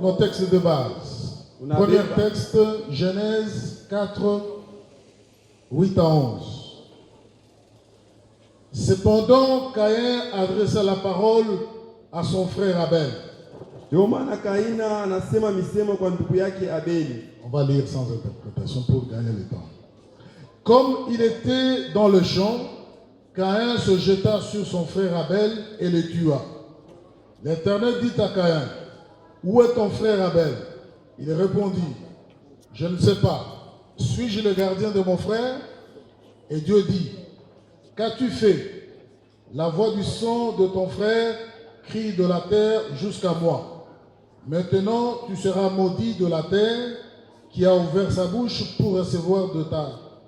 nos textes de base. Premier texte, Genèse 4, 8 à 11. Cependant, Caïn adressa la parole à son frère Abel. On va lire sans interprétation pour gagner le temps. Comme il était dans le champ, Caïn se jeta sur son frère Abel et le tua. L'Éternel dit à Caïn, « Où est ton frère Abel ?» Il répondit, « Je ne sais pas. Suis-je le gardien de mon frère ?» Et Dieu dit, « Qu'as-tu fait? La voix du sang de ton frère crie de la terre jusqu'à moi. Maintenant, tu seras maudit de la terre qui a ouvert sa bouche pour recevoir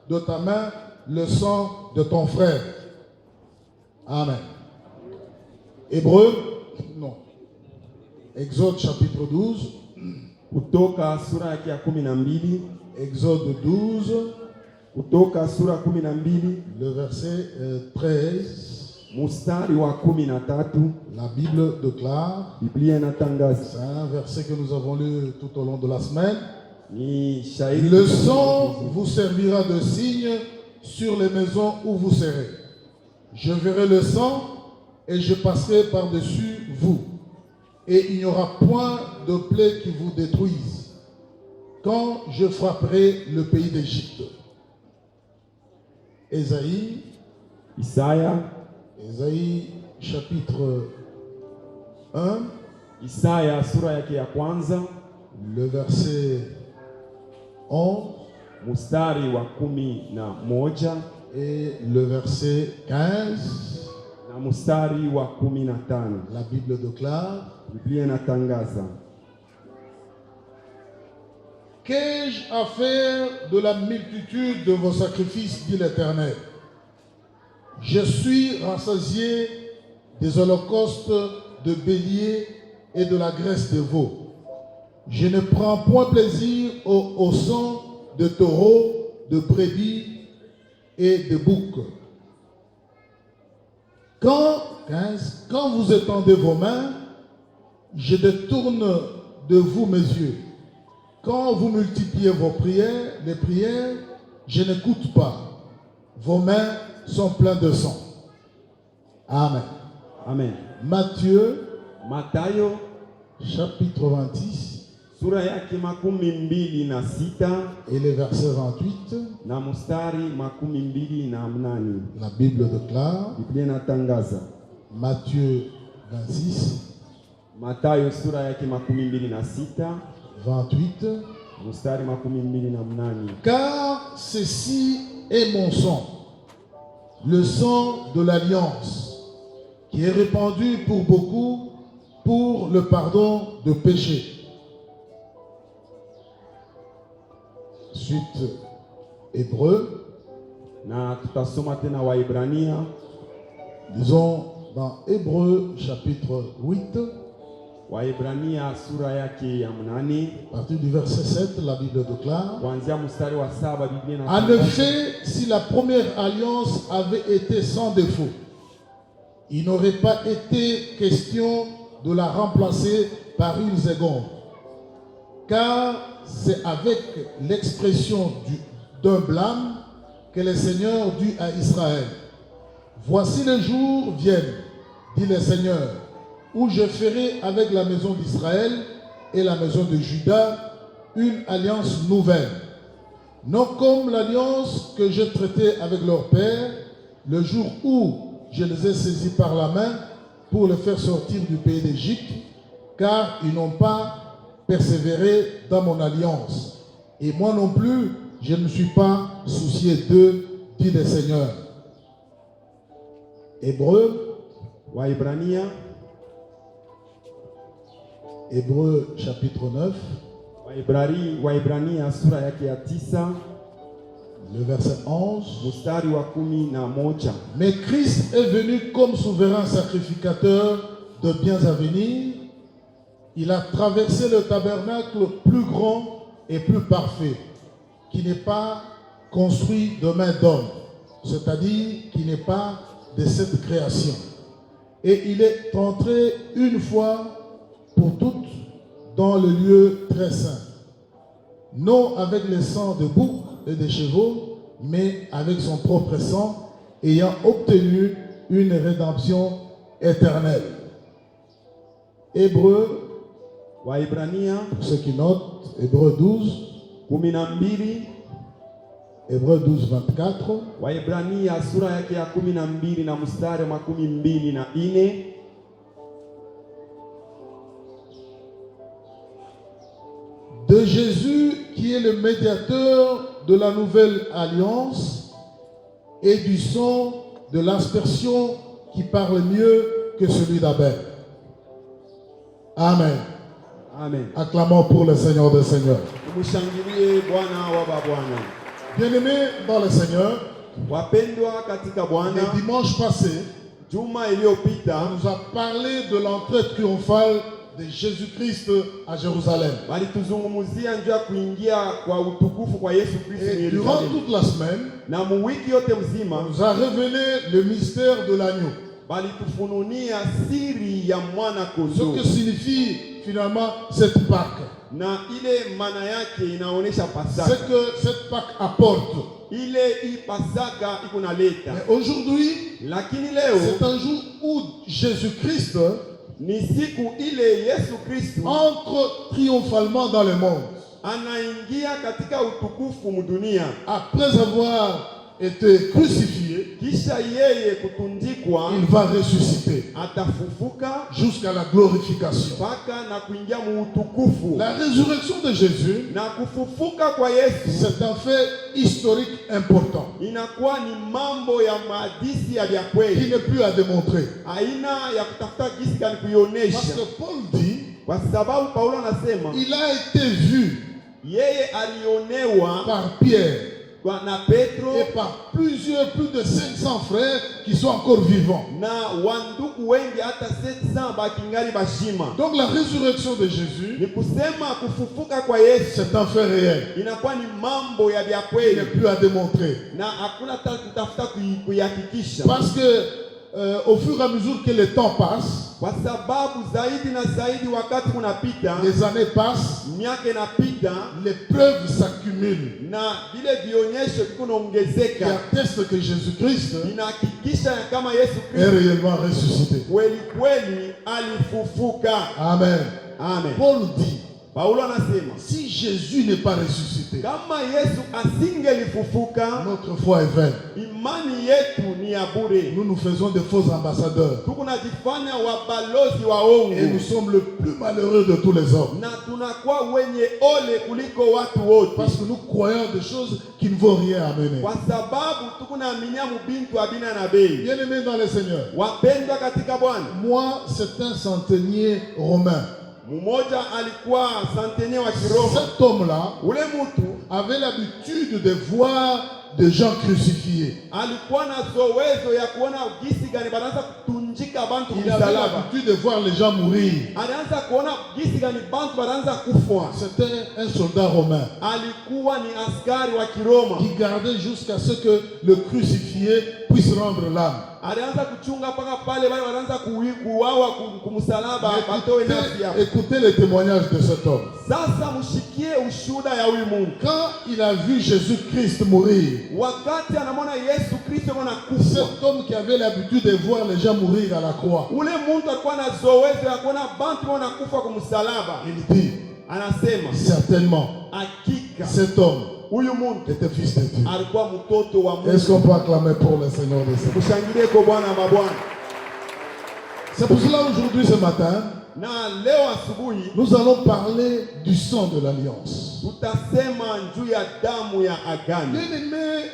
de ta main le sang de ton frère. » Amen. Hébreu, non. Exode chapitre 12. Kutoka sura yake ya 12. Exode 12. Kutoka sura 12. Le verset 13. Mustari wa 13. La Bible déclare. Biblia inatangaza. C'est un verset que nous avons lu tout au long de la semaine. Le Le sang vous servira de signe sur les maisons où vous serez. Je verrai le sang et je passerai par-dessus vous. Et il n'y aura point de plaie qui vous détruise quand je frapperai le pays d'Égypte. Isaïe chapitre 1. Isaya sura yake ya kwanza. Le verset 11. Mustari wa 11. Et le verset 15. Na mustari wa 15. La Bible déclare. Biblia inatangaza. Qu'ai-je à faire de la multitude de vos sacrifices, dit l'Éternel? Je suis rassasié des holocaustes de béliers et de la graisse de veaux. Je ne prends point plaisir au sang de taureaux, de brebis et de boucs. Quand vous étendez vos mains, je détourne de vous mes yeux. Quand vous multipliez vos prières, les prières, je n'écoute pas. Vos mains sont pleines de sang. Amen. Amen. Matthieu, chapitre chapitre 26. Sura yake 26. Et le verset 28. Na mustari 28. La Bible déclare. Biblia inatangaza. Matthieu 26. Mathayo sura yake 26. 28. Mustari 28. Car ceci est mon sang, le sang de l'alliance, qui est répandu pour beaucoup pour le pardon de péché. Suite Hébreu. Na tutasoma tena Waebrania. Disons dans Hébreu chapitre 8. Waebrania sura yake ya 8. À partir du verset 7, la Bible déclare. Kuanzia mstari wa 7 Biblia En inatangaza. effet, si la première alliance avait été sans défaut, il n'aurait pas été question de la remplacer par une seconde. Car c'est avec l'expression d'un blâme que le Seigneur dit à Israël. Voici les jours viennent, dit le Seigneur, où je ferai avec la maison d'Israël et la maison de Juda une alliance nouvelle. Non comme l'alliance que j'ai traitée avec leur père, le jour où je les ai saisis par la main pour les faire sortir du pays d'Égypte, car ils n'ont pas persévéré dans mon alliance. Et moi non plus, je ne me suis pas soucié d'eux, dit le Seigneur. Hébreu, Waebrania. Hébreu chapitre 9. Waebrania sura yake ya 9. Le verset 11. Mustari wa 11. Mais Christ est venu comme souverain sacrificateur de biens à venir. Il a traversé le tabernacle plus grand et plus parfait, qui n'est pas construit de main d'homme, c'est-à-dire qui n'est pas de cette création. Et il est entré une fois pour toutes dans le lieu très saint, non avec le sang de boucs et de chevaux, mais avec son propre sang, ayant obtenu une rédemption éternelle. Hébreux, Waibrania pour ceux qui notent, Hébreux 12, 12, Hébreux 12, 24. Waibrania sura yake ya 12 na mstari wa 24. De Jésus qui est le médiateur de la nouvelle alliance et du sang de l'aspersion qui parle mieux que celui d'Abel. Amen. Amen. Acclamons pour le Seigneur des Seigneurs. Tumshangilie Bwana wa mabwana. Bien-aimés dans le Seigneur, Wapendwa katika Bwana, le dimanche passé, juma iliyopita on nous a parlé de l'entrée triomphale de Jésus-Christ à Jérusalem. walituzungumzia njia kuingia kwa utukufu kwa Yesu Kristo Et durant Yerusalemu. toute la semaine, Na muwiki yote on mzima nous a révélé le mystère de l'agneau. balitufununia siri ya mwana Ce kondoo, que signifie finalement cette Pâque. na ile maana yake inaonesha Ce Pasaka. que cette Pâque apporte. Ile hii Pasaka iko naleta, Mais aujourd'hui, lakini leo c'est un jour où Jésus-Christ ni siku ile Yesu Kristo entre triomphalement dans le monde. anaingia katika utukufu mudunia, Après avoir été crucifié, kisha yeye kutundikwa il va ressusciter atafufuka jusqu'à la glorification. mpaka na kuingia mu utukufu. La résurrection de Jésus, Na kufufuka kwa Yesu c'est un fait historique important inakuwa ni mambo ya maadisi ya vya qui kweli, n'est plus à démontrer. aina ya kutafuta gisi gani Parce kuionesha, que Paul dit, kwa sababu Paulo anasema il a été vu yeye alionewa par Pierre na Petro et par plus de 500 frères qui sont encore vivants. na wandugu wengi hata 700 bakingali bashima. Donc la résurrection de Jésus, Ni kusema kufufuka kwa Yesu c'est un fait réel. inakuwa ni mambo ya vya Il n'est kweli plus à démontrer. na hakuna kutafuta kuihakikisha, Parce que au fur et à mesure que le temps passe, kwa sababu zaidi na zaidi wakati kunapita, les années passent, miaka inapita les preuves s'accumulent na vile vionyesho viko qui naongezeka, attestent que Jésus-Christ inahakikisha ya kama Yesu est Kristo réellement ressuscité. kweli kweli alifufuka. Amen. Amen. Paul dit, Paulo anasema si Jésus n'est pas ressuscité, kama Yesu asingelifufuka, notre foi est vaine. imani yetu ni ya bure, Nous nous faisons de faux ambassadeurs. tukunajifanya wabalozi wa ongo Et nous sommes le plus malheureux de tous les hommes. na tunakuwa wenye ole kuliko watu wote, Parce que nous croyons des choses qui ne vont rien amener. kwa sababu tukunaaminia mubintu abina na bei. Bien-aimés dans le Seigneur, Wapendwa katika Bwana, moi, c'est un centenier romain. mmoja alikuwa santenia wa Kiroma. Cet homme-là Ule mtu avait l'habitude de voir des gens crucifiés. alikuwa na zowezo ya kuona gisi gani banaanza kutunjika bantu Il avait kusalaba. l'habitude de voir les gens mourir. Alianza kuona gisi gani bantu banaanza kufa. C'était un soldat romain Alikuwa ni askari wa Kiroma, qui gardait jusqu'à ce que le crucifié puisse rendre l'âme. alianza kuchunga mpaka pale wale wanaanza kuuawa kumsalaba batoe nafsi yao. Écoutez les témoignages de cet homme. Sasa mshikie ushuhuda ya huyu Mungu. Quand il a vu Jésus-Christ mourir, Wakati anamwona Yesu Kristo anakufa, cet homme qui avait l'habitude de voir les gens mourir à la croix, ule muntu alikuwa na zowezo ya kuona bantu wanakufa kumsalaba. il dit, Anasema certainement, hakika cet homme huyu muntu était fils de Dieu. alikuwa mtoto wa Est-ce Mungu. qu'on peut acclamer pour le Seigneur des Seigneurs? Kushangilie kwa Bwana wa mabwana. C'est pour cela aujourd'hui, ce matin, Na leo asubuhi nous allons parler du sang de l'Alliance. tutasema juu ya damu ya agano. Bien-aimés,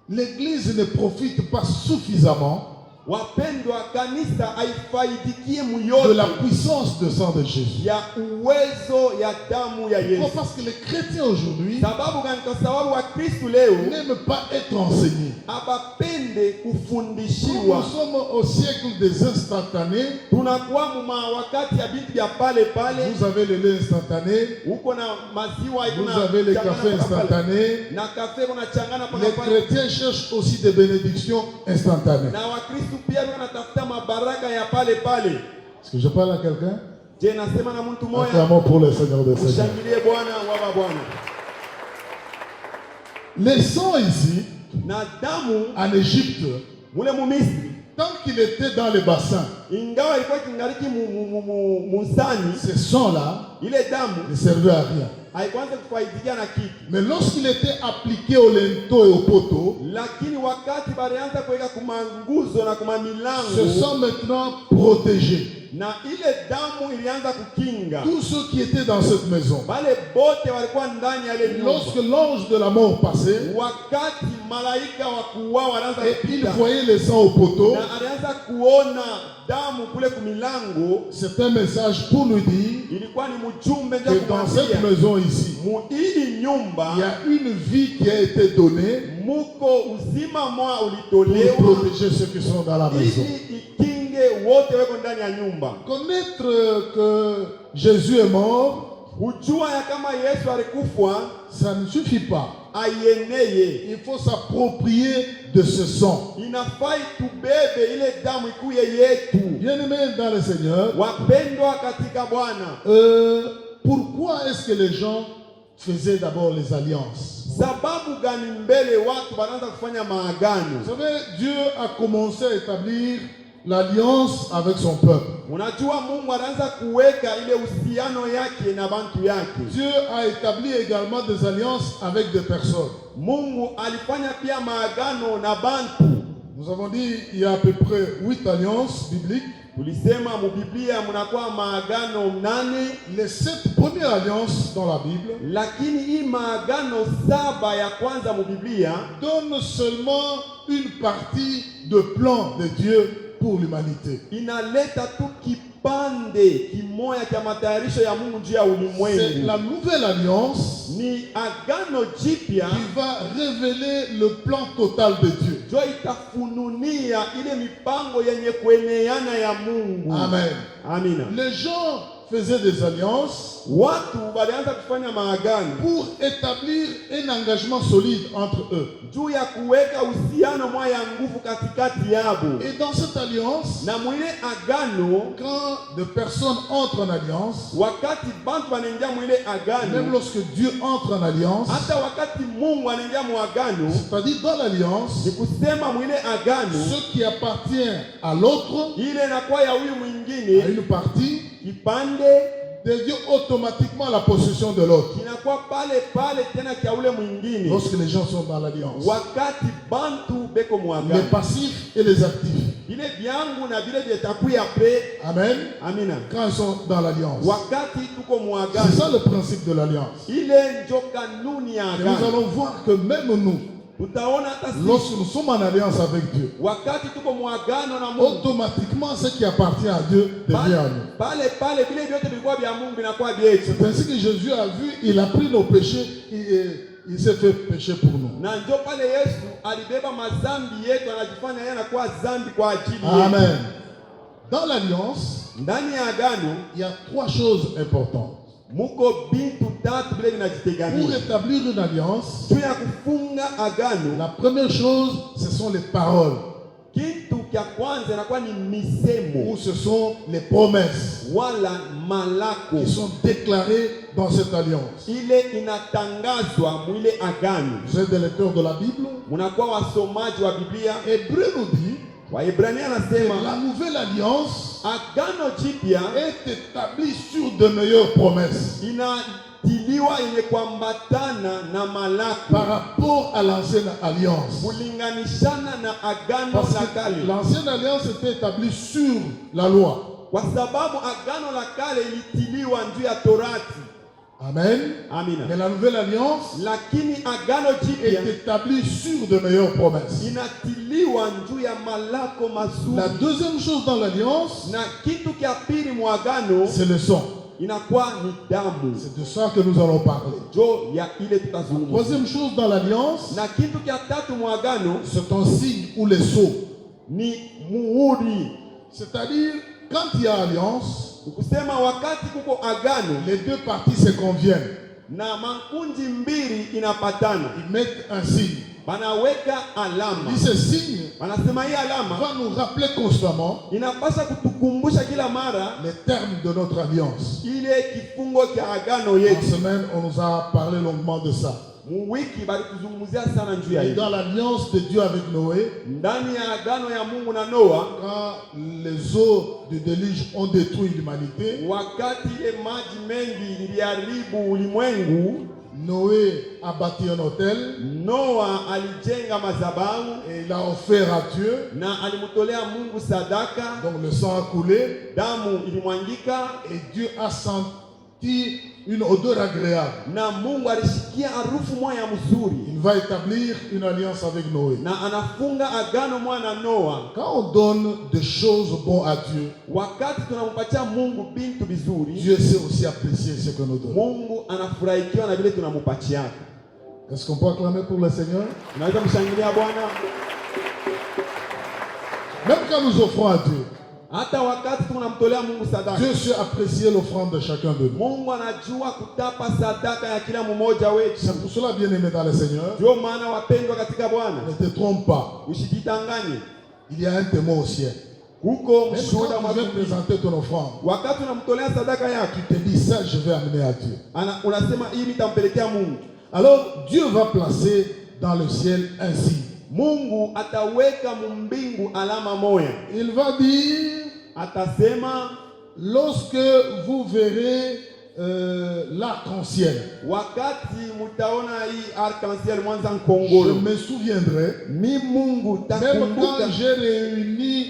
l'Église ne profite pas suffisamment Wapendwa, kanisa haifaidikie de la muyote puissance du sang de Jésus. ya uwezo ya damu ya Pourquoi? Yesu. Parce que les chrétiens aujourd'hui Sababu gani? Kwa sababu wa Kristo leo n'aiment pas être enseignés. abapende Comme kufundishiwa. nous sommes au siècle des instantanés, Tunakuwa muma wakati ya vitu vya pale pale, vous avez le lait instantané, uko na maziwa iko vous na avez les changana cafés paka pale. instantanés. Na kafe kuna changana paka Les pale. chrétiens cherchent aussi des bénédictions instantanées. Na Wakristo pia wanatafuta mabaraka ya pale pale. Est-ce que je parle à quelqu'un? Je nasema na mtu moya, Acclamons pour le Seigneur des Seigneurs. ushangilie Bwana wa Bwana. Les sangs ici, Na damu en Égypte, mule mu Misri, tant qu'il était dans les bassins, ingawa ilikuwa kingaliki musani, ces sangs-là ile damu ne servaient à rien. haikuanza kufaidikia na kitu. Mais lorsqu'il était appliqué au linteau et au poteau, Lakini wakati balianza kuweka kumanguzo na se kumamilango, sont maintenant protégés. na ile damu ilianza kukinga Tous ceux qui étaient dans cette maison, wale bote walikuwa ndani ya ile nyumba. lorsque l'ange de la mort passait, Wakati malaika wa kuuawa wanaanza et il kupita voyait les sangs au poteau, na alianza kuona damu kule kumilango, c'est un message pour nous dire ilikuwa ni mjumbe ndio que dans cette kumwambia maison ici, mu hii nyumba il y a une vie qui a été donnée muko uzima mwa pour ulitolewa protéger ceux qui sont dans la maison. ili ikinge wote weko ndani ya nyumba. Connaître que Jésus est mort, Kujua ya kama Yesu alikufa ça ne suffit pas. ayeneye, Il faut s'approprier de ce sang. inafai tubebe ile damu ikuye yetu. Bien-aimés dans le Seigneur, Wapendwa katika Bwana, pourquoi est-ce que les gens faisaient d'abord les alliances? sababu gani mbele watu wanaanza kufanya maagano? Vous savez, Dieu a commencé à établir l'alliance avec son peuple. Unajua Mungu anaanza kuweka ile uhusiano yake na bantu yake. Dieu a établi également des alliances avec des personnes. Mungu alifanya pia maagano na bantu. Nous avons dit il y a à peu près 8 alliances bibliques. Tulisema mu Biblia mnakuwa maagano 8, Les 7 premières alliances dans la Bible lakini hii maagano 7 ya kwanza mu Biblia donnent seulement une partie de plan de Dieu pour l'humanité. inaleta tu kipande kimoya cha matayarisho ya Mungu juu ya C'est ulimwengu. la nouvelle alliance Ni agano jipya qui va révéler le plan total de Dieu. jo itafununia ile mipango yenye kueneana ya Mungu. Amen. Amina. Les gens faisaient des alliances Watu walianza kufanya maagano pour établir un engagement solide entre eux. juu ya kuweka uhusiano mwa ya nguvu katikati yabo. Et dans cette alliance, Na mwile agano, quand des personnes entrent en alliance, wakati bantu wanaingia mwile même agano, lorsque Dieu entre en alliance, hata wakati Mungu anaingia muagano, c'est-à-dire dans l'alliance, ni kusema mwile agano ce qui appartient à l'autre, ile inakuwa ya huyu à mwingine, une partie, kipande devient automatiquement la possession de l'autre. kinakuwa pale pale tena kia ule mwingine. Lorsque les gens sont dans l'alliance, Wakati bantu beko les muagano, passifs et les actifs. vile vyangu na vile vitakuya pe. Amen. Amina. Quand ils sont dans l'alliance. Wakati tuko C'est muagano, ça le principe de l'alliance. ile njo kanuni ya Et nous agano. allons voir que même nous, Utaona hata sisi lorsque nous sommes en alliance avec Dieu, wakati tuko muagano na Mungu, automatiquement ce qui appartient à Dieu devient à nous. pale vile vyote vilikuwa vya Mungu vinakuwa vyetu. C'est ainsi que Jésus a vu, il a pris nos péchés et il s'est fait péché pour nous. Na ndio pale Yesu alibeba mazambi yetu, anajifanya yeye anakuwa zambi kwa ajili yetu. Amen. Dans l'alliance, Ndani ya agano il y a 3 choses importantes. muko bintu tatu vile Pour vinajitegemea. établir une alliance, Juu ya kufunga agano, la première chose, ce sont les paroles, kitu cha kwanza inakuwa ni misemo ou ce sont les promesses wala malako qui sont déclarées dans cette alliance. ile inatangazwa mwile agano. Vous êtes des lecteurs de la Bible. Munakuwa wasomaji wa Biblia. Hébreu nous dit Waebrania que anasema la nouvelle alliance agano jipya est établie sur de meilleures promesses inatiliwa yenye kuambatana na malako par rapport à l'ancienne alliance. kulinganishana na agano Parce la que kale, l'ancienne alliance était établie sur la loi. kwa sababu agano la kale ilitiliwa juu ya Torati. Amen. Amina. Mais la nouvelle alliance Lakini agano est jipya établie sur de meilleures promesses. inatiliwa juu ya malako La mazuri. deuxième chose dans l'alliance, Na kitu kia pili mwagano c'est le sang. inakuwa ni damu. C'est de ça que nous allons parler. Jo ya ile tutazungumza. Troisième chose dans l'alliance, Na kitu kia tatu mwagano c'est un signe ou les sceaux. ni muhuri. C'est-à-dire, quand il y a alliance, Kusema wakati kuko agano les deux parties se conviennent. na makundi mbili inapatana, Ils mettent un signe. banaweka Il alama. dit ce signe Wanasema hii alama va nous rappeler constamment inapasha kutukumbusha kila mara les termes de notre alliance. ile kifungo cha agano En yetu. semaine, on nous a parlé longuement de ça. Wiki balituzungumzia sana juu ya Et hiyo. dans l'alliance de Dieu avec Noé, Ndani ya agano ya Mungu na Noa, quand les eaux du déluge ont détruit l'humanité, wakati ile maji mengi iliharibu ulimwengu, Noé a bâti un autel Noa alijenga madhabahu et il a offert à Dieu. na alimtolea Mungu sadaka, Donc le sang a coulé damu ilimwangika et Dieu a senti une odeur agréable. na Mungu alishikia harufu moja mzuri Il va établir une alliance avec Noé. na anafunga agano moja na Noa. Quand on donne des choses bonnes à Dieu, Wakati tunampatia Mungu bintu vizuri, Dieu sait aussi apprécier ce que nous donnons. Mungu anafurahikiwa na vile tunampatia. Est-ce qu'on peut acclamer pour le Seigneur? Unaweza mshangilia Bwana. Même quand nous offrons à Dieu, Hata wakati tunamtolea Mungu sadaka, Dieu sait apprécier l'offrande de chacun de nous. Mungu anajua kutapa sadaka ya kila mmoja wetu. C'est pour cela, bien-aimé dans le Seigneur, Ndio maana wapendwa katika Bwana, ne te trompe pas. usijitanganye. Il y a un témoin au ciel. Huko Même mshuhuda quand tu viens mwingine, présenter ton offrande, wakati unamtolea sadaka yako, tu te dis ça, je vais amener à Dieu. unasema hii nitampelekea Mungu. Alors, Dieu va placer dans le ciel un signe. Mungu ataweka mumbingu alama moya. Il va dire, Atasema lorsque vous verrez l'arc-en-ciel, wakati mutaona hii arc-en-ciel Mwanza je Nkongolo, me souviendrai, mi Mungu même takumbuka. quand j'ai réuni,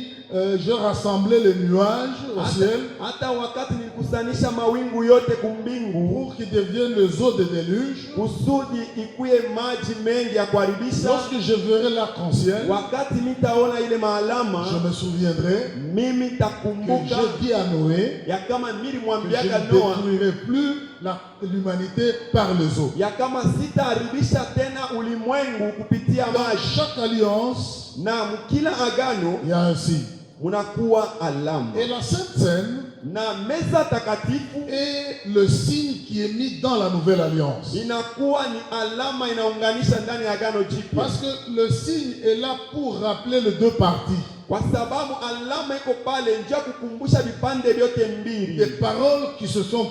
j'ai rassemblé les nuages au ciel Hata wakati nilikusanisha mawingu yote kumbingu pour qu'ils deviennent les eaux de déluge, kusudi ikuye maji mengi ya kuharibisha. lorsque je verrai l'arc-en-ciel, Wakati nitaona ile maalama, je me souviendrai mimi que takumbuka j'ai dit à Noé ya kama que je nilimwambiaka ne Noa détruirai plus l'humanité par les eaux. ya kama sitaharibisha tena ulimwengu kupitia Dans maji. chaque alliance, Na mkila agano il y a un signe. munakuwa alama, Et la Sainte Seine na meza takatifu est le signe qui est mis dans la nouvelle alliance. inakuwa ni alama inaunganisha ndani ya agano jipya, Parce que le signe est là pour rappeler les deux parties. kwa sababu alama iko pale njia kukumbusha vipande vyote Des mbili, paroles qui se sont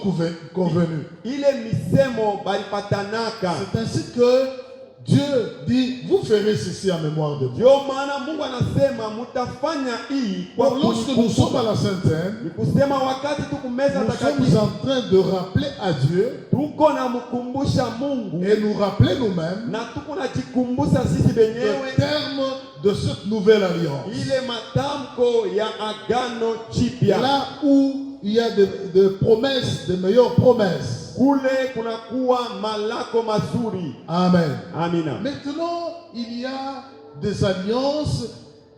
convenues. ile misemo balipatanaka. C'est ainsi que Dieu dit, vous ferez ceci en mémoire de moi. Ndio maana Mungu anasema mutafanya hii kwa Donc lorsque nous sommes à la Sainte Seine, ni kusema wakati tuku meza nous sommes takatifu en train de rappeler à Dieu tuko na mkumbusha Mungu et nous rappeler nous-mêmes na tuko na jikumbusha sisi le benyewe terme de cette nouvelle alliance. ile matamko ya agano jipya. Là où il y a des promesses, de meilleures promesses. Kule kunakuwa malako mazuri. Amen. Amina. Maintenant, il y a des alliances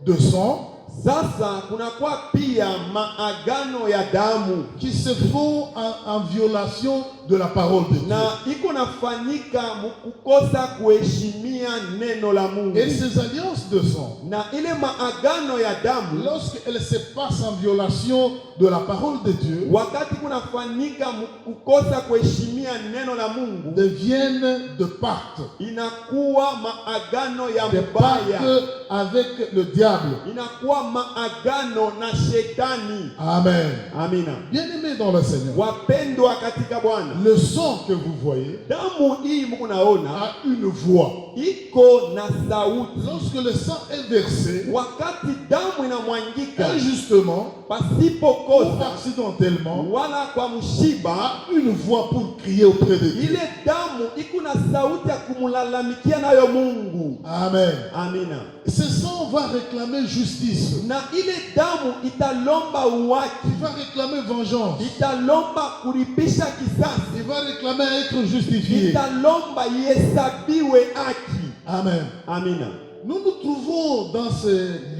de sang Sasa kunakuwa pia maagano ya damu qui se font en violation de la parole de Dieu. na iko nafanyika mukukosa kuheshimia neno la Mungu. Et ces alliances de sang, Na ile maagano ya damu lorsqu'elles se passent en violation de la parole de Dieu, wakati kunafanyika kukosa kuheshimia neno la Mungu, deviennent de pactes. inakuwa maagano ya Des mbaya, pactes avec le diable. inakuwa maagano na shetani. Amen. Amina. Bien-aimés dans le Seigneur, Wapendwa katika Bwana, le sang que vous voyez damu hii mukunaona a une voix. iko na sauti. Lorsque le sang est versé, Wakati damu inamwangika injustement ou pasipokosa accidentellement, wala kwa mshiba, a une voix pour crier auprès de Dieu. ile damu iko na sauti ya kumulalamikia nayo Mungu. Amen. Amina. Ce sang va réclamer justice. Na ile damu italomba uwaki, Il va réclamer vengeance. italomba kulipisha kisasi, Il va réclamer à être justifié. italomba ihesabiwe haki. Amen. Amina. Nous nous trouvons dans ce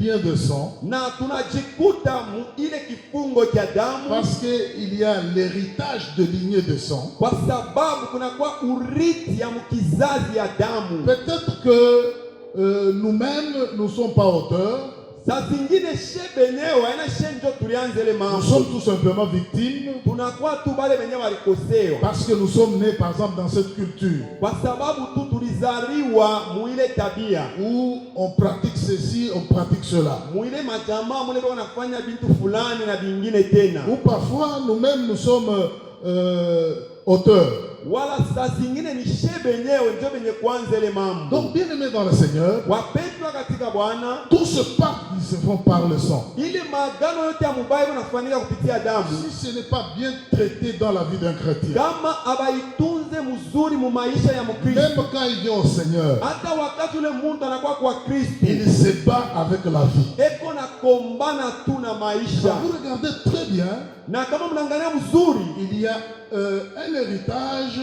lien de sang Na tunajikuta mu ile kifungo cha damu parce qu'il y a l'héritage de lignée de sang. kwa sababu kunakuwa urithi ya mkizazi ya damu. Peut-être que nous-mêmes, nous ne sommes pas auteurs, Saa zingine shebe neo haina shenjo tulianze ile Nous mambo. sommes tout simplement victimes Tunakuwa tu bale wenye walikosewa. parce que nous sommes nés, par exemple, dans cette culture Kwa sababu tu tulizaliwa muile tabia. où on pratique ceci, on pratique cela. Muile majamaa mule kwa nafanya bintu fulani na vingine tena. Ou parfois, nous-mêmes, nous sommes auteurs. Wala saa zingine ni shebe nyewe ndio venye kuanza ile mambo. Donc, bien-aimés dans le Seigneur, Wapendwa katika Bwana, tous ce pacte, ils se font par le sang. ile magano yote ya mubaya yanafanyika kupitia damu. Si ce n'est pas bien traité dans la vie d'un chrétien, Kama abaitunze mzuri mu maisha ya Mkristo, même quand il vient au Seigneur, hata wakati ule mtu anakuwa kwa Kristo, il se bat avec la vie. eko na kombana tu na maisha. Quand vous regardez très bien, Na kama mnaangalia mzuri, il y a un héritage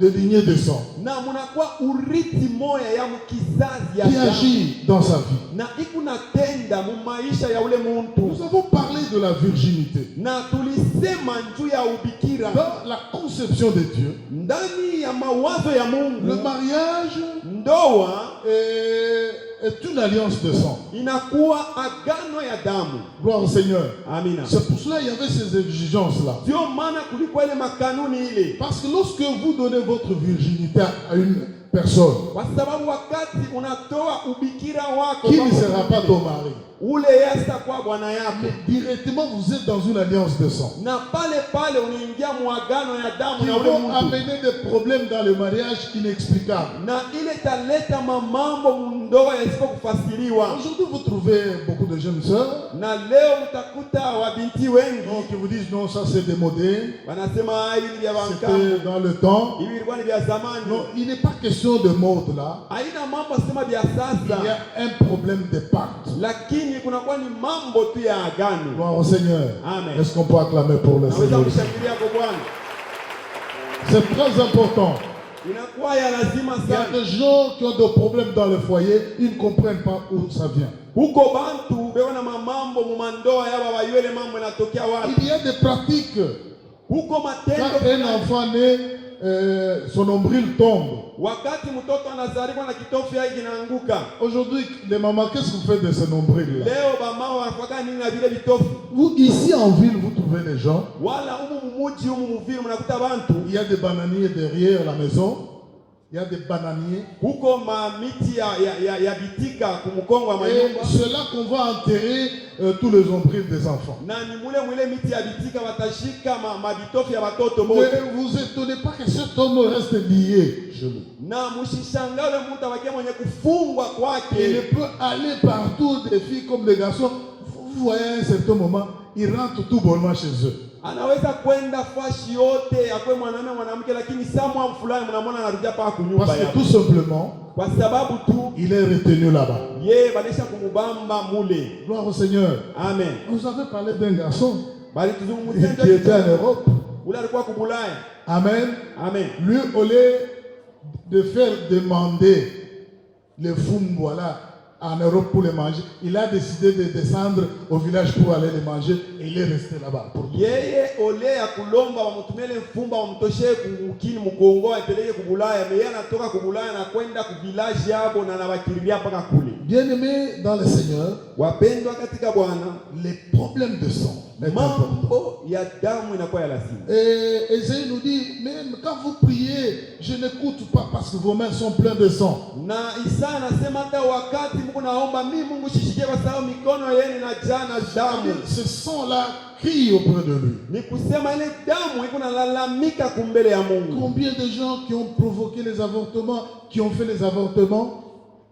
de lignée de sang na munakuwa urithi moya ya mkizazi ya qui damu, agit dans sa vie. na ikuna tenda mu maisha ya ule muntu. Nous avons parlé de la virginité. Na tulisema njuu ya ubikira Dans la conception de Dieu, ndani ya mawazo ya le Mungu. mariage Ndoa est une alliance de sang. inakuwa agano ya damu. Gloire au Seigneur. Amina. C'est pour cela qu'il y avait ces exigences-là. Ndio maana kulikuwa ile makanuni ile, Parce que lorsque vous donnez votre virginité à une personne kwa sababu wakati unatoa ubikira wako qui kwa ne mtu sera pas ton mari, ule yasa kwa bwana yako, mais directement vous êtes dans une alliance de sang na pale pale unaingia muagano ya damu qui na ule vont mtu, amener des problèmes dans le mariage inexplicables. na ile taleta mamambo mundoa yasipokufasiriwa. Aujourd'hui, vous trouvez beaucoup de jeunes sœurs Na leo utakuta wabinti wengi qui vous disent non, ça c'est démodé, wanasema hivi ni vya c'était bankambo, dans le temps. hivi ilikuwa ni vya zamani. Non, il n'est pas question de mode là. Haina mambo sema vya Il y sasa, a un problème de pacte. lakini kunakuwa ni mambo tu ya agano. Gloire au Seigneur. Amen. Est-ce qu'on peut acclamer pour le Naweza Seigneur? kushangilia kwa Bwana, C'est très important. inakuwa ya lazima Il y a sana. des gens qui ont des problèmes dans le foyer, ils ne comprennent pas où ça vient. Huko bantu beona mamambo mumandoa yaba bayuele mambo yanatokea wapi. Il y a des pratiques. Huko Quand matendo, un enfant naît, son nombril tombe. wakati mtoto anazaliwa na kitofu yake kinaanguka. Aujourd'hui, les mamans, qu'est-ce que vous faites de ce nombril-là? Leo bamama wanafanya nini na vile vitofu? Vous, ici en ville, vous trouvez des gens. Wala humu mumuji humu muvili mnakuta bantu Il y a des bananiers derrière la maison. Il y a des bananiers. huko mamiti ya bitika kumkongo wa Et manyumba, c'est là qu'on va enterrer tous les nombrils des enfants. na ni mule miti ya bitika watashika mabitofu ya watoto Ne bote. vous étonnez pas que cet homme reste lié. Na msishangale mtu abakie mwenye kufungwa Il kwake. peut aller partout, des filles comme des garçons. Vous voyez à un certain moment, ils rentrent tout bonnement chez eux. Anaweza kwenda fashi yote akwe mwanamume mwanamke, lakini samwa fulani mnamwona anarudia paka kunyumba Parce que yake, tout simplement, kwa sababu tu il est retenu là-bas. ye banisha kumubamba mule. Gloire au Seigneur. Amen. Vous avez parlé d'un garçon Bali tuzungumzie qui était en Europe. ule alikuwa kubulaya. Amen. Amen. Lui, au lieu de faire demander les fous, voilà, en Europe pour les manger, il a décidé de descendre au village pour aller les manger et il est resté là-bas. Pour tout. Yeye ole ya kulomba wamutumele mfumba wamtoshe kukini mkongo apeleke kubulaya, meye anatoka kubulaya na kwenda kuvilaji yabo na nabakiriria mpaka kule. Bien-aimés dans le Seigneur, Wapendwa katika Bwana, les problèmes de sang est important. mambo ya damu inakuwa ya lazima. Et Ésaïe nous dit, même quand vous priez, je n'écoute pas parce que vos mains sont pleines de sang. Na Isaya anasema hata wakati Mungu naomba mimi Mungu shishikie kwa sababu mikono yenu inajaa na damu. Ce sang-là crie auprès de lui. Ni kusema ile damu iko nalalamika kumbele ya Mungu. Combien de gens qui ont provoqué les avortements, qui ont fait les avortements?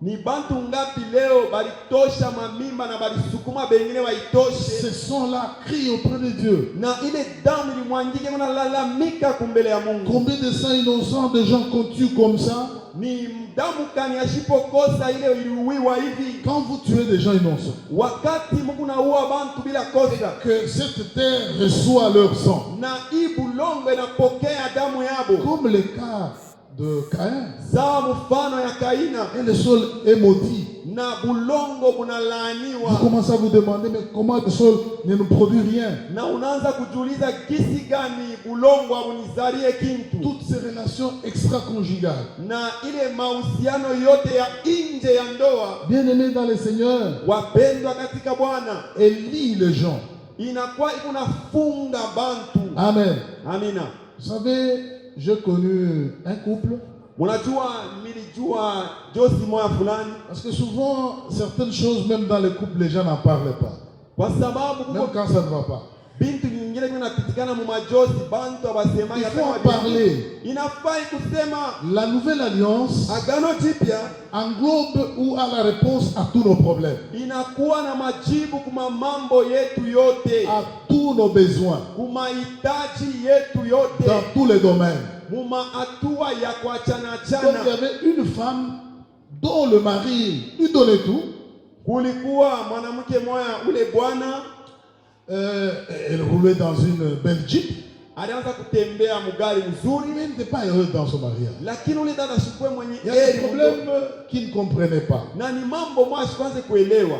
Ni bantu ngapi leo balitosha mamimba na balisukuma bengine waitoshe. Ce sang-là crie auprès de Dieu. Na ile damu ilimwangike kuna lalamika kumbele ya Mungu. Combien de sangs innocents de gens qu'on tue comme ça? Ni damu kani asipokosa ile iliuiwa hivi. Quand vous tuez des gens innocents, Wakati Mungu naua bantu bila kosa, que cette terre reçoit leur sang. na hii bulongo inapokea damu yabo. Comme le cas de Caïn. Sawa mfano ya Kaina, Et le sol est maudit. na bulongo Vous bunalaaniwa. commencez à vous demander, mais comment le sol ne nous produit rien? Na unaanza kujiuliza kisi gani bulongo abunizarie kintu. Toutes ces relations extra-conjugales. na ile mahusiano yote ya nje ya ndoa. Bien-aimés dans le Seigneur, Wapendwa katika Bwana, elle lie les gens. inakuwa ikunafunga bantu. Amen. Amina. Vous savez, j'ai connu un couple. Munajua nilijua josi moya fulani, Parce que souvent, certaines choses, même dans les couples, les gens n'en parlent pas. kwa sababu Même kuko quand ça ne va pas. bintu nyingine vinapitikana mu majosi bantu abasema Il faut en parler. inafai kusema. La nouvelle alliance Agano jipya englobe ou a la réponse à tous nos problèmes, inakuwa na majibu kuma mambo yetu yote, à tous nos besoins, kuma hitaji yetu yote, dans tous les domaines. muma hatua ya kuachana Comme il y achana. avait une femme dont le mari lui donnait tout, Kulikuwa mwanamke moya, ule bwana elle roulait dans une belle Jeep, alianza kutembea mugari mzuri, mais elle n'était pas heureuse dans son mariage. lakini ule dada shikwe mwenye Il y a des heri problèmes qu'il ne comprenait pas. na ni mambo moya shikwanze kuelewa.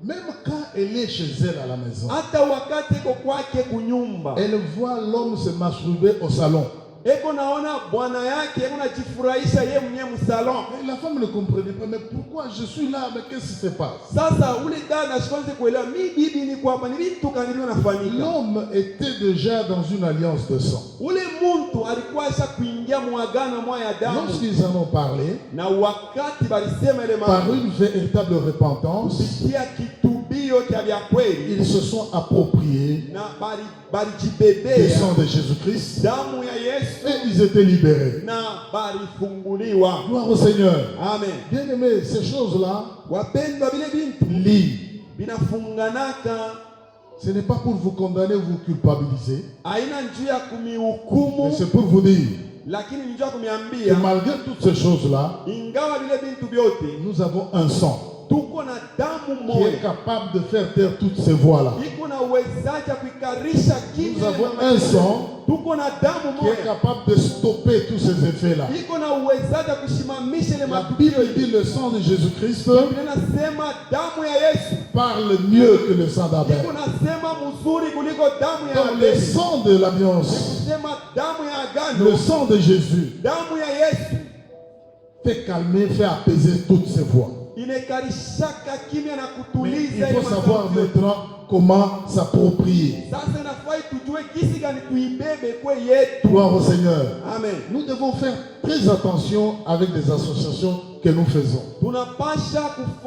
Même quand elle est chez elle à la maison, Hata wakati iko kwake kunyumba, elle voit l'homme se masturber au salon. eko naona bwana yake eko najifurahisha ye mwenyewe msalon. Mais la femme ne comprenait pas, mais pourquoi je suis là, mais qu'est-ce qui se passe? Sasa ule dada shikwanze kuelewa, mi bibi ni kwamba ni vitu kanilio nafanyika. L'homme était déjà dans une alliance de sang. Ule muntu alikuwa asha kuingia muagano moya ya damu, Lorsqu'ils en ont parlé, na wakati balisema ile par mambo une véritable repentance, kupitia kitubio cha vya kweli, ils se sont appropriés na le balijibebea sang de Jésus-Christ damu ya Yesu et ils étaient libérés. na balifunguliwa. Gloire au Seigneur. Amen. Bien aimé, ces choses-là Wapendwa, vile bintu lient. binafunganaka, Ce n'est pas pour vous condamner ou vous culpabiliser, haina njia ya mais kumihukumu, c'est pour vous dire lakini njia ya que kumiambia malgré toutes ces choses-là, ingawa vile bintu vyote nous avons un sang tuko na damu qui est moja capable de faire taire toutes ces voix-là. iko na uwezaji ya kuikarisha Nous kimya avons na un sang tuko na damu qui est moja capable de stopper tous ces effets-là. iko na uwezaji ya kusimamisha ile La matukio. Bible dit le sang de Jésus-Christ Biblia inasema damu ya Yesu parle mieux que le sang d'Abel. iko nasema mzuri kuliko damu ya Donc le Abeli. sang de l'alliance, Kusema damu ya le agano, sang de Jésus damu ya Yesu fait calmer, fait apaiser toutes ces voix. inekarishaka kimya na Mais kutuliza il ile faut savoir matukio. maintenant comment s'approprier. Sasa nafai tujue kisi gani tuibebe kwe yetu. Gloire au Seigneur. Amen. Nous devons faire très attention avec des associations que nous faisons. Tunapasha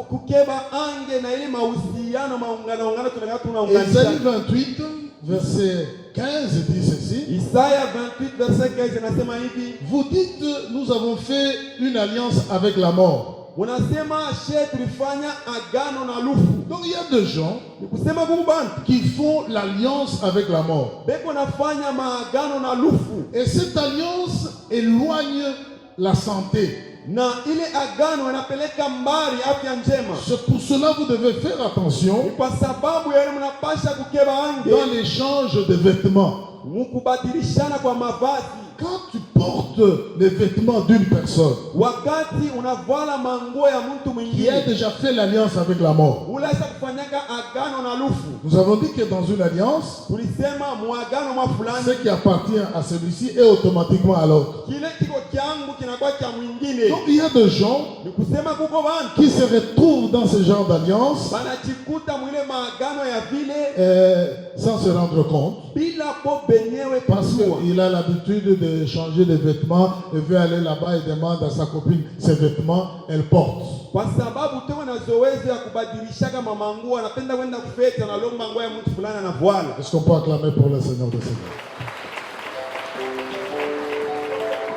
kukeba ange na ile mahusiano maungano tunataka Ésaïe tunaunganisha. 28, verset 15 dit ceci. Isaya 28 verset 15 inasema hivi, Vous dites, nous avons fait une alliance avec la mort. unasema she tulifanya agano na lufu. Donc il y a des gens Ni kusema kuku bantu qui font l'alliance avec la mort. beko nafanya maagano na lufu, Et cette alliance éloigne la santé. na ile agano inapeleka mbali afya njema. C'est pour cela que vous devez faire Ni attention kwa sababu ya ile mnapasha kukeba dans ange l'échange de vêtements. mukubadilishana kwa mavazi. Quand tu portes les vêtements d'une personne Wakati unavala manguo ya mtu qui a mwingine déjà fait l'alliance avec la mort, ulaweza kufanyaka agano na lufu. nous avons dit que dans une alliance, Tulisema muagano mwa ce fulani, qui appartient à celui-ci est automatiquement à l'autre. kile kiko kyangu kinakuwa kya mwingine. Donc il y a des gens Ni kusema kuko bantu qui se retrouvent dans ce genre d'alliance banachikuta mwile maagano ya vile sans se rendre compte, bila po benyewe parce kujua. qu'il a l'habitude de changer de vêtements et veut aller là-bas et demande à sa copine ses vêtements, elle porte. Kwa sababu tuko na zoezi ya kubadilishaka mamanguo, anapenda kwenda kufeta na lomba nguo ya mtu fulani anavuala. Est-ce qu'on peut acclamer pour le Seigneur des Seigneurs?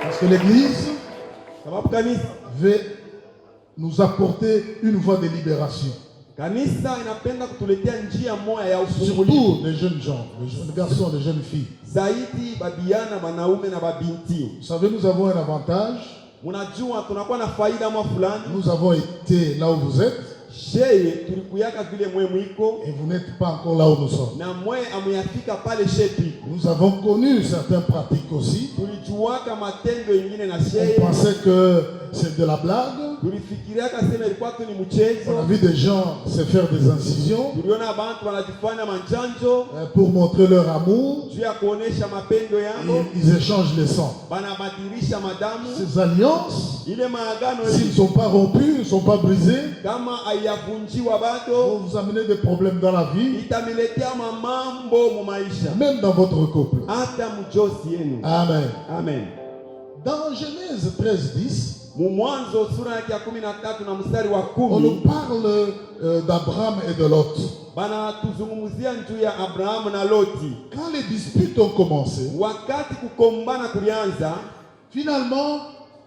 Parce que l'Église Sababu kanisa veut nous apporter une voie de libération. kanisa inapenda kutuletea njia moja ya ufungulivu, Surtout les jeunes gens, les jeunes garçons, les jeunes filles. zaidi babiana, banaume na babinti. Vous savez, nous avons un avantage. Unajua tunakuwa na faida mwa fulani. Nous avons été là où vous êtes Sheye tulikuyaka vile mwe mwiko et vous n'êtes pas encore là où nous sommes. na mwe amuyafika pale shetu. Nous avons connu certaines pratiques aussi. Tulijuaka matendo ingine na On sheye. pensait que c'est de la blague. tulifikiria kasema ilikuwa tu ni On a mchezo. vu des gens se faire des incisions Tuliona bantu wanajifanya manchanjo pour montrer leur amour. juu ya kuonesha mapendo yao, Ils échangent les sangs. banabadilisha madamu. Ces alliances, Ile maagano s'ils ne hii sont pas rompus, ne sont pas brisés, kama haiyavunjiwa vont bado, vous amener des problèmes dans la vie, itamiletea mamambo mu maisha, même dans votre couple. hata mjosi yenu. Amen. Amen. Dans Genèse 13:10, Mu Mwanzo sura yake ya 13 na mstari wa on nous 10 parle d'Abraham et de Lot. bana tuzungumzia juu ya Abrahamu na Loti. Quand les disputes ont commencé, Wakati kukombana kulianza, finalement,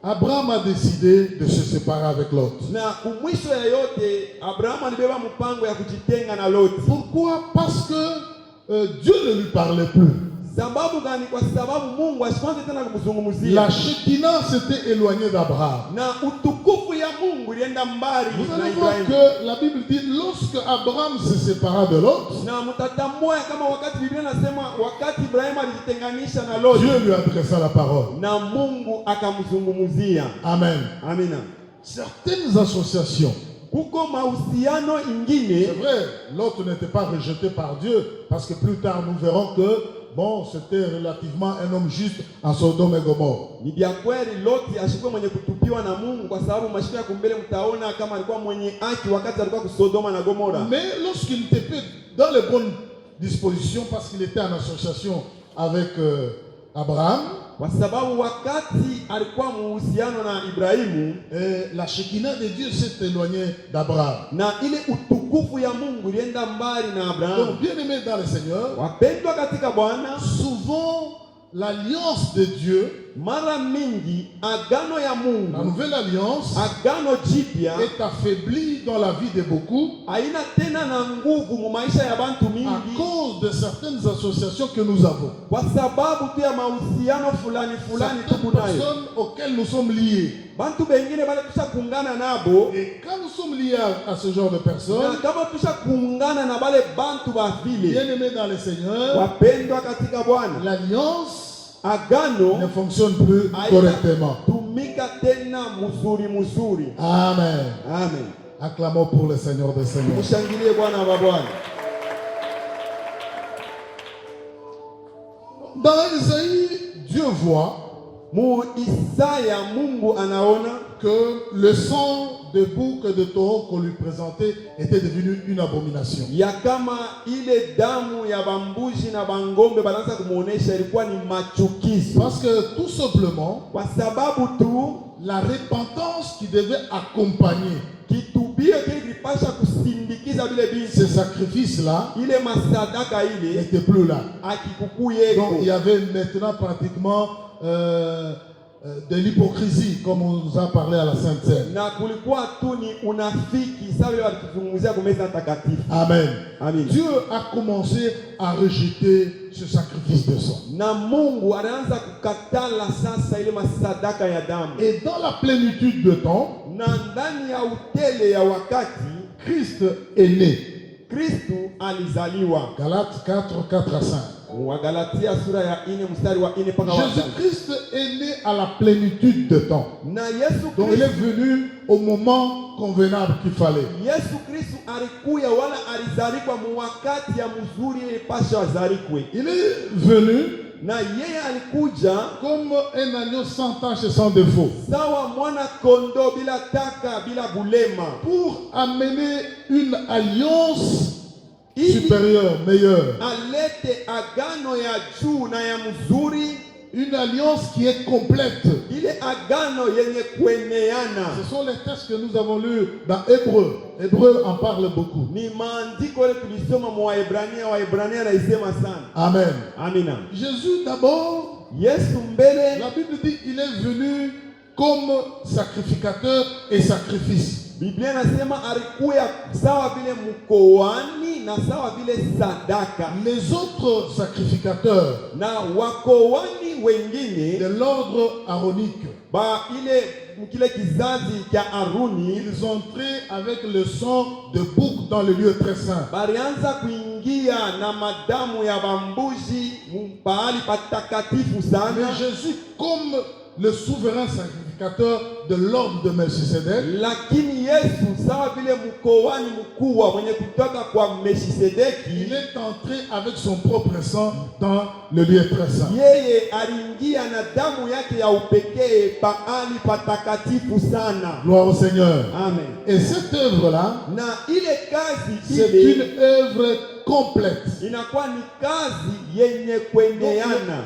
Abraham a décidé de se séparer avec Lot. na kumwisho ya yote Abrahamu alibeba mpango ya kujitenga na Loti. Pourquoi? Parce que Dieu ne lui parlait plus. Sababu gani? Kwa sababu Mungu asikuanze tena kumzungumzia, La Shekinah s'était éloignée d'Abraham. na utukufu ya Mungu ilienda mbali Vous na allez voir Ibrahimu. que la Bible dit, lorsque Abraham se sépara de Lot, Na mtatambua kama wakati Biblia nasema wakati Ibrahimu alijitenganisha na Loti, Dieu lui adressa la parole. na Mungu akamzungumzia. Amen. Amina. Certaines associations, Kuko mahusiano c'est ingine, vrai, Lot n'était pas rejeté par Dieu, parce que plus tard nous verrons que, bon, c'était relativement un homme juste en Sodome et Gomorrhe. ni vya kweli Loti ashikuwa mwenye kutupiwa na Mungu, kwa sababu mashiko ya kumbele mtaona kama alikuwa mwenye haki wakati alikuwa kusodoma na Gomora. Mais lorsqu'il n'était pas dans les bonnes dispositions, parce qu'il était en association avec Abraham, Kwa sababu wakati alikuwa muhusiano na Ibrahimu, la Shekinah de Dieu s'est éloignée d'Abraham. na ile utukufu ya Mungu ilienda mbali na Abrahamu. Donc, bien aimé dans le Seigneur, Wapendwa katika Bwana, souvent l'alliance de Dieu, mara mingi agano ya la Mungu, nouvelle alliance, agano jipya est affaiblie dans la vie de beaucoup haina tena na nguvu mu maisha ya bantu à mingi, cause de certaines associations que nous avons. kwa sababu tu ya mahusiano fulani fulani Certaines tuko nayo. personnes auxquelles nous sommes liés. Bantu bengine bale tusha kungana nabo, Et quand nous sommes liés à ce genre de personnes, na kama tusha kungana na bale bantu ba vile, bien aimés dans le Seigneur, wapendwa katika Bwana, l'alliance ne agano fonctionne plus correctement. tumika tena mzuri. Amen. Amen. Acclamons pour le Seigneur des Seigneurs. Mshangilie Bwana wa Bwana. Dans Isaïe, Dieu voit Mu Isaya Mungu anaona que le sang de bouc et de taureau qu'on lui présentait était devenu une abomination. ya kama ile damu ya bambuzi na bangombe banaanza kumuonesha ilikuwa ni machukizo, Parce que tout simplement, kwa sababu tu la repentance qui devait accompagner kitubio kile kilipasha kusindikiza vile ces binti, sacrifices-là ile masadaka ile n'était plus là. akikuku Donc yeko, il y avait maintenant pratiquement de l'hypocrisie, comme on nous a parlé à la Sainte Seine. na kulikuwa tu ni unafiki sawa vile walituzungumzia kwa meza takatifu. Amen. Amen. Dieu a commencé à rejeter ce sacrifice de sang. Na Mungu anaanza kukatala sasa ile masadaka ya damu, Et dans la plénitude de temps, na ndani ya utele ya wakati Christ est né. Kristu alizaliwa. Galates 4, 4 à 5. Wagalatia sura ya 4 mstari wa 4 mpaka wa 5. Jésus-Christ est né à la plénitude de temps. Na Yesu Donc il est Kristu, venu au moment convenable qu'il fallait. Yesu Kristu alikuya wala alizalikwa mu wakati ya mzuri ile pasha azarikwe. Il est venu Na yeye alikuja comme un agneau sans tache et sans défaut sawa mwana kondo bila taka bila bulema, pour amener une alliance ili supérieure, meilleure. alete agano ya juu na ya mzuri, Une alliance qui est complète. ile agano yenye kueneana. Ce sont les textes que nous avons lus dans Hébreu. Hébreu en parle beaucoup. Ni maandiko ile tulisoma mwa Waebrania naisema sana. Amen. Amina. Jésus d'abord, Yesu mbele, la Bible dit il est venu comme sacrificateur et sacrifice. Biblia nasema alikuya sawa vile mkoani na sawa vile sadaka, Les autres sacrificateurs na wakoani wengine de l'ordre aronique, ba ile mkile kizazi cha Aruni ils ont entré avec le sang de bouc dans le lieu très saint. balianza kuingia na madamu ya bambuzi pahali patakatifu sana. Mais Jésus, comme le souverain sacrificateur, sacrificateur de l'ordre de Melchisedec, lakini Yesu sawa vile mkoani mkuu mwenye kutoka kwa Melchisedeki, il est entré avec son propre sang dans le lieu très saint. yeye aliingia na damu yake ya upekee pahali patakatifu sana. Gloire au Seigneur. Amen. Et cette œuvre-là, Na ile kazi c'est ile une œuvre complète. inakuwa ni kazi yenye kuendeana.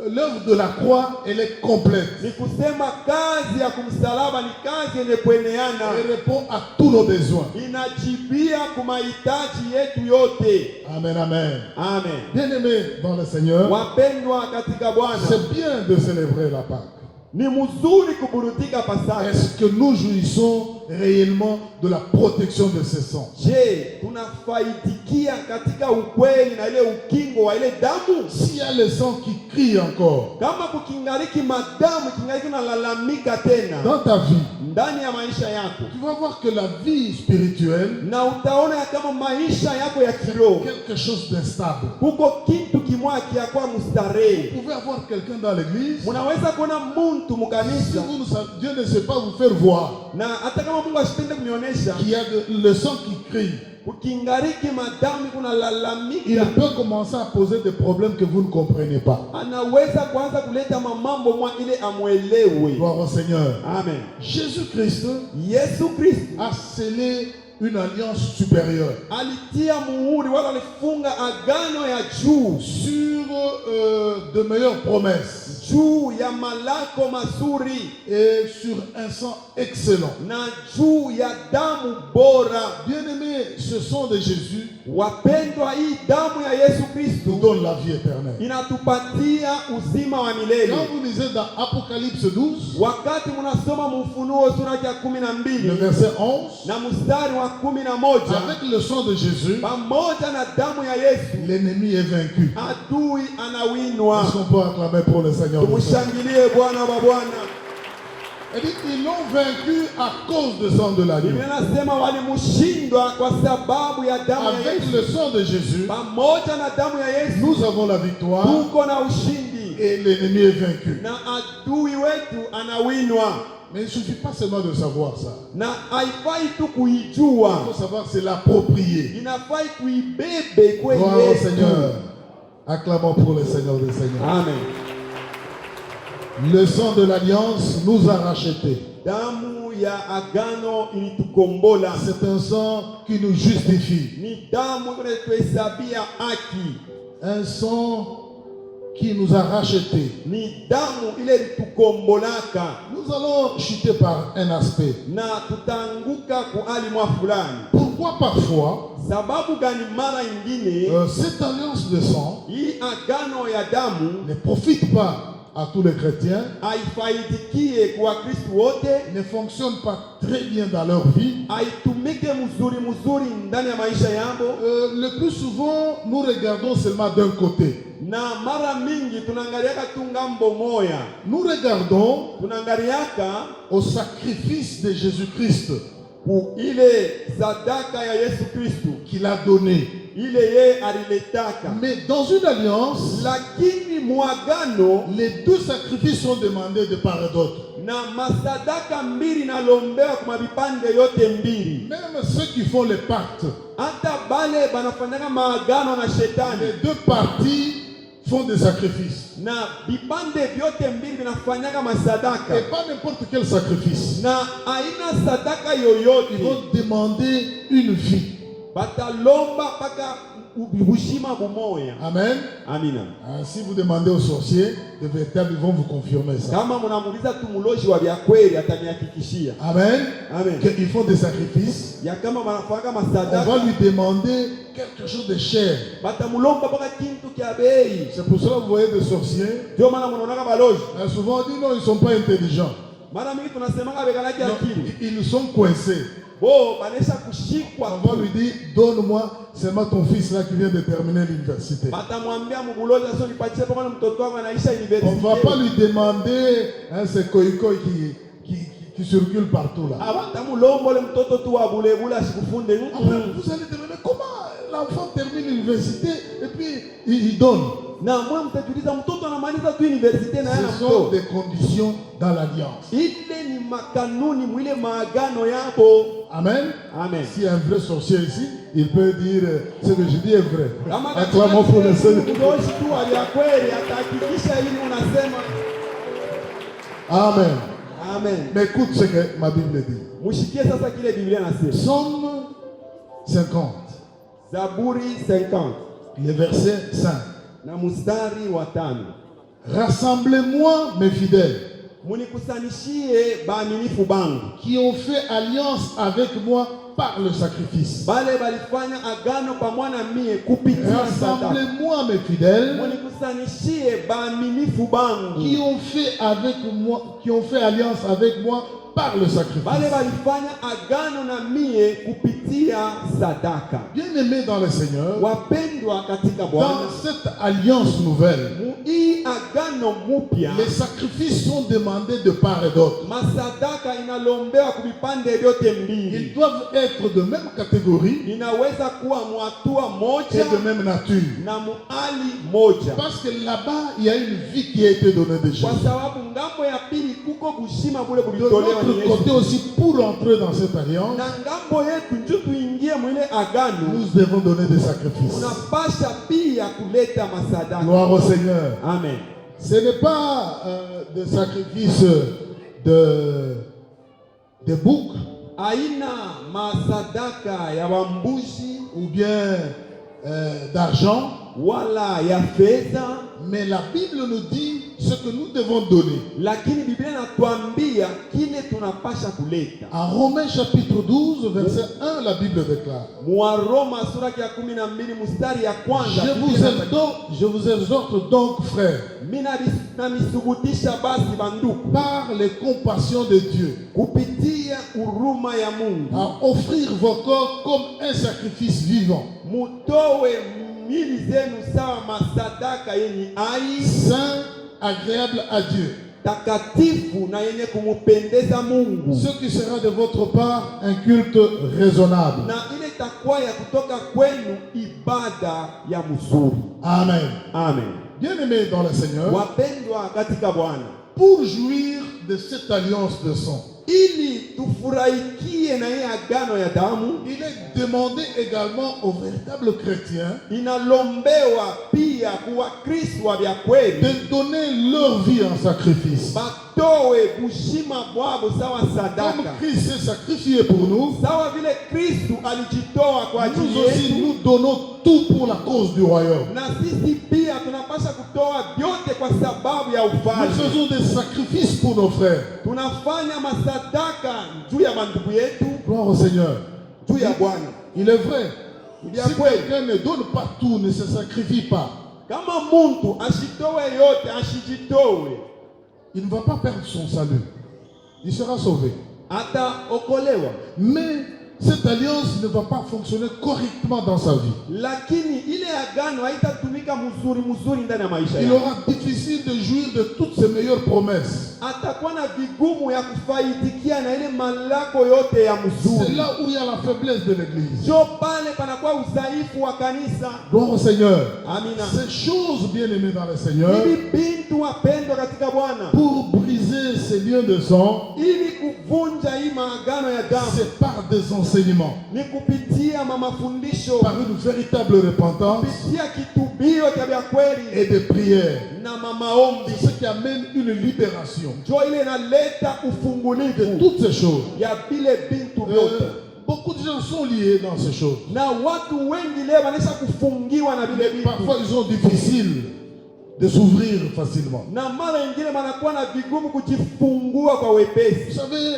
L'œuvre de la croix, elle est complète. Ni kusema kazi ya kumsalaba ni kazi yenye kueneana, Elle répond à tous nos besoins. inajibia kwa mahitaji yetu yote. Amen, amen. Amen. Bien-aimés dans le Seigneur, Wapendwa katika Bwana, c'est bien de célébrer la Pâque. ni mzuri kuburudika Pasaka. Est-ce que nous jouissons réellement de la protection de ces sangs? Je, tunafaidikia katika ukweli na ile ukingo wa ile damu? S'il y a le sang qui crie encore Kama kukingariki madamu kingariki nalalamika tena dans ta vie, ndani ya maisha yako, tu vas voir que la vie spirituelle na utaona ya kama maisha yako ya kiroho quelque chose d'instable. kuko kitu kimwa kiakwa mustarehe. Vous pouvez avoir quelqu'un dans l'église, Munaweza kuona muntu si mukanisa, vous ne savez, Dieu ne sait pas vous faire voir na hata kama Mungu asipende kunionyesha qu'il y a le sang qui crie. kukingariki madamu kuna Il lalamika, peut commencer à poser des problèmes que vous ne comprenez pas. anaweza kuanza kuleta mambo mwa ile amwelewe. Gloire au Seigneur. Amen. Jésus-Christ Yesu Kristo a scellé une alliance supérieure alitia muhuri wala alifunga agano ya juu sur de meilleures promesses juu ya malako mazuri et sur un sang excellent. na juu ya damu bora. Bien-aimés, ce sang de Jésus Wapendwa, hii damu ya Yesu nous Kristo donne la vie éternelle. inatupatia uzima wa milele. Quand vous lisez dans Apocalypse 12, Wakati munasoma Ufunuo sura ya le 12 verset 11, na mstari wa 11, avec le sang de Jésus, pamoja na damu ya Yesu l'ennemi est vaincu. adui anawinwa. Est-ce qu'on peut acclamer pour le Seigneur? Tumushangilie Bwana wa Bwana. Elle dit ils l'ont vaincu à cause du sang de l'agneau. Biblia inasema walimushindwa kwa sababu ya damu ya Avec Yesu. le sang de Jésus, Pamoja na damu ya Yesu nous avons la victoire tuko na ushindi et l'ennemi est vaincu. na adui wetu anawinwa. Mais il ne suffit pas seulement de savoir ça. Na haifai tu Il kuijua, faut savoir c'est l'approprier. inafai kuibebe kwenye Gloire au yetu. Seigneur. Acclamons pour le Seigneur des Seigneurs. Amen. Le sang de l'alliance nous a rachetés. Damu ya agano ilitukombola. C'est un sang qui nous justifie. Ni damu inayotuhesabia haki. Un sang qui nous a rachetés. Ni damu ile ilitukombolaka. Nous allons chuter par un aspect. Na tutaanguka kwa hali mwa fulani. Pourquoi parfois Sababu gani mara ingine cette alliance de sang hii agano ya damu ne profite pas à tous les chrétiens, haifaidikie kwa Wakristo wote, ne fonctionne pas très bien dans leur vie? haitumike mzuri ndani ya maisha yao. Le plus souvent, nous regardons seulement d'un côté. Na mara mingi tunaangaliaka tu ngambo moya, Nous regardons tunaangaliaka au sacrifice de Jésus-Christ ku ile sadaka ya Yesu Kristo qu'il a donné. ile ye aliletaka. Mais dans une alliance, Lakini mwagano les deux sacrifices sont demandés de part et d'autre. na masadaka mbili nalombewa kwa vipande yote mbili. Même ceux qui font les pactes, Hata bale banafanyaka maagano na shetani les deux parties font des sacrifices. na vipande vyote mbili vinafanyaka masadaka, Et pas n'importe quel sacrifice. na aina sadaka Ils yoyote vont demander une vie. batalomba mpaka ubushima bumoya. Amen. Amina. Si vous demandez aux sorciers, de véritables, ils vont vous confirmer ça. Kama munamuuliza tu muloji wa vya kweli atanihakikishia. Amen. Amen. Qu'ils font des sacrifices. Ya kama wanafanya On va masadaka lui demander quelque chose de cher. batamulomba mpaka kintu kya bei. C'est pour cela que vous voyez des sorciers. Ndio maana munaonaka baloji. Souvent on dit non, ils ne sont pas intelligents. Mara mingi tunasemaka bekalaki Non, akili. ils sont coincés. Bo banesha kushikwa. On va lui dire, donne-moi seulement ton fils là qui vient de terminer l'université. Batamwambia mubuloji sio nipatie mpaka mtoto wangu anaisha university. On ne va pas lui demander ces koikoi qui circulent partout là. Abatamulomba le mtoto tu wa bulebula asikufunde. Après, vous allez demander comment l'enfant termine l'université et puis il donne. Na mwe mtajiuliza mtoto anamaliza tu universite na yana Ce sont mtoto. des conditions dans l'alliance. Ile ni makanuni mwile maagano yabo. Amen. Amen. S'il y a un vrai sorcier ici, il peut dire ce que je dis est vrai. Kama Acclamons pour le Seigneur. Mdoshi tu ya kweli atahakikisha ili unasema. Amen. Amen. Mais écoute ce que ma Bible dit. Mushikie sasa kile Biblia nasema. Psaume 50, Zaburi 50 le verset 5. na mstari wa 5. Rassemblez-moi mes fidèles Munikusanishie baaminifu bangu qui ont fait alliance avec moi par le sacrifice. bale balifanya agano pamoja na mie kupitia sadaka. Rassemblez-moi mes fidèles Munikusanishie baaminifu bangu qui ont fait avec moi, qui ont fait alliance avec moi par le sacrifice. bale balifanya agano na mie kupitia sadaka. Bien-aimés dans le Seigneur, Wapendwa katika Bwana, dans cette alliance nouvelle, hii agano mupya les sacrifices sont demandés de part et d'autre. masadaka inalombewa kubipande vyote Ils mbili. doivent être de même catégorie Inaweza kuwa mwatua et moja de même nature. na muali moja, Parce que là-bas, il y a une vie qui a été donnée de kwa Jésus. sababu ngambo ya pili kuko bushima bule De bulitolewa ni notre côté Yesu, aussi, pour entrer dans cette alliance, na ngambo yetu njo tuingie mwile agano. nous devons donner des sacrifices. Unapasha pia kuleta masadaka. Gloire au Seigneur. Amen. Ce n'est pas des sacrifices de boucs Aina masadaka ya wambushi ou bien d'argent, wala ya fedha, mais la Bible nous dit ce que nous devons donner. lakini Biblia inatuambia kile tunapasha kuleta. En Romains chapitre 12, verset 1, la Bible déclare: Mwaroma sura ya 12 mstari ya kwanza, Je vous exhorte donc, frères, mina namisubutisha basi banduku par les compassions de Dieu, kupitia huruma ya Mungu à offrir vos corps comme un sacrifice vivant, mutowe mili zenu sawa masadaka yenye ai saint, agréable à Dieu, takatifu na yenye kumupendeza Mungu, ce qui sera de votre part un culte raisonnable. na ile takuwa ya kutoka kwenu ibada ya mzuri. Amen. Amen. Bien-aimés dans le Seigneur, Wapendwa katika Bwana, pour jouir de cette alliance de sang, ili tufurahikie na hii agano ya damu, il est demandé également aux véritables chrétiens inalombewa pia kuwa Kristo wa vya kweli de donner leur vie en sacrifice. batowe bushima bwabo sawa Comme sadaka, Christ s'est sacrifié pour nous, sawa vile Kristo alijitoa kwa ajili nous aussi yetu, nous donnons tout pour la cause du royaume. na sisi pia tunapaswa kutoa vyote kwa sababu ya Nous ufalme. faisons des sacrifices pour nos frères. Tunafanya masadaka juu ya bandugu yetu, Gloire au Seigneur. juu ya Bwana. Il est vrai. Il y a Si quoi? quelqu'un ne donne pas tout, ne se sacrifie pas, Kama muntu ashitowe yote, ashijitowe, il ne va pas perdre son salut. Il sera sauvé. ataokolewa. Mais cette alliance ne va pas fonctionner correctement dans sa vie. Lakini ile agano haitatumika mzuri ndani ya maisha Il yake. aura difficile de jouir de toutes ses meilleures promesses. Atakuwa na vigumu ya kufaidikia na ile malako yote ya C'est mzuri. là où il y a la faiblesse de l'Église. Jo pale panakuwa udhaifu wa kanisa. Gloire au Seigneur. Amina. Ces choses, bien-aimées dans le Seigneur, Hivi bintu wapendwa katika Bwana, pour briser ces liens de sang, ili kuvunja hii maagano ya damu c'est par des enseignements, ni kupitia mafundisho, par une véritable repentance kupitia kitubio cha vya kweli et des prières. na maombi, C'est ce qui amène une libération. jo ile inaleta ufungulivu Toutes ces choses. ya vile bintu vyote. Beaucoup de gens sont liés dans ces choses. Na watu wengi leo wanaisha kufungiwa na vile Mais vitu, parfois, ils ont difficile de s'ouvrir facilement. na mara nyingine wanakuwa na vigumu kujifungua kwa wepesi. Vous savez,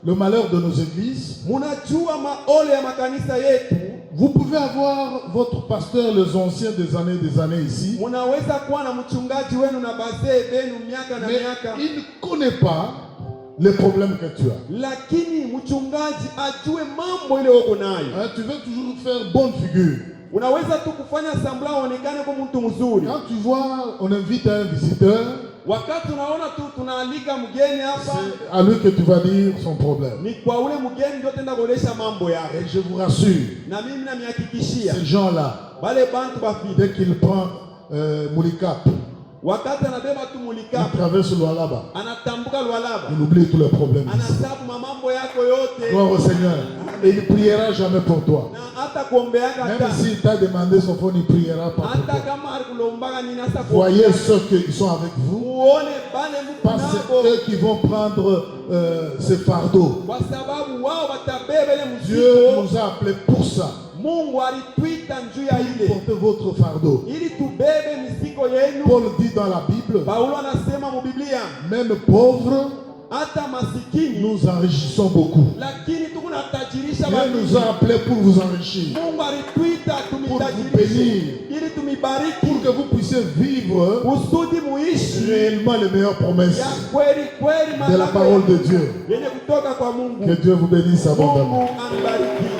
le malheur de nos églises, Munajua maole ya makanisa yetu, vous pouvez avoir votre pasteur, les anciens des années ici, munaweza kuwa na mchungaji wenu na bazee benu miaka na mais miaka, il ne connaît pas les problèmes que tu as. lakini mchungaji ajue mambo ile uko nayo. Hein, tu veux toujours faire bonne figure. Unaweza tu kufanya sambla uonekane kama mtu mzuri. Quand tu vois, on invite un visiteur, Wakati unaona tu tunaalika mgeni hapa, c'est à lui que tu vas dire son problème. ni kwa ule mgeni ndio tenda kuonesha mambo yake. Et je vous rassure, Na mimi namihakikishia ces gens-là, wale bantu bafite dès qu'il prend Moulikap, wakati anabeba tu il mulikapu traverse Lualaba, anatambuka Lualaba, il oublie tous les problèmes. anasabu mambo yako yote Gloire au Seigneur. Et il ne priera jamais pour toi. na hata kuombeaka Même hata s'il t'a demandé son phone, il ne priera pas pour hata toi. kama alikulombaka nini hasa Voyez ceux qui sont avec vous, muone bale parce que mkunabo c'est eux qui vont prendre ce fardeau. kwa sababu wao watabeba ile Dieu mzigo. nous a appelés pour ça. Mungu alitwita njuu ya ile Portez votre fardeau. ili tubebe mizigo yenu. Paul dit dans la Bible, Paulo anasema mu Biblia, même pauvres, hata masikini nous enrichissons beaucoup. lakini tukunatajirisha Dieu nous watu. a appelés pour vous enrichir, Mungu alitwita pour vous tumitajirishe bénir, ili tumibariki pour que vous puissiez vivre kusudi muishi réellement les meilleures promesses ya kweli kweli de la parole de Dieu. yenye kutoka kwa Mungu. Que Dieu vous bénisse abondamment. Mungu anibariki.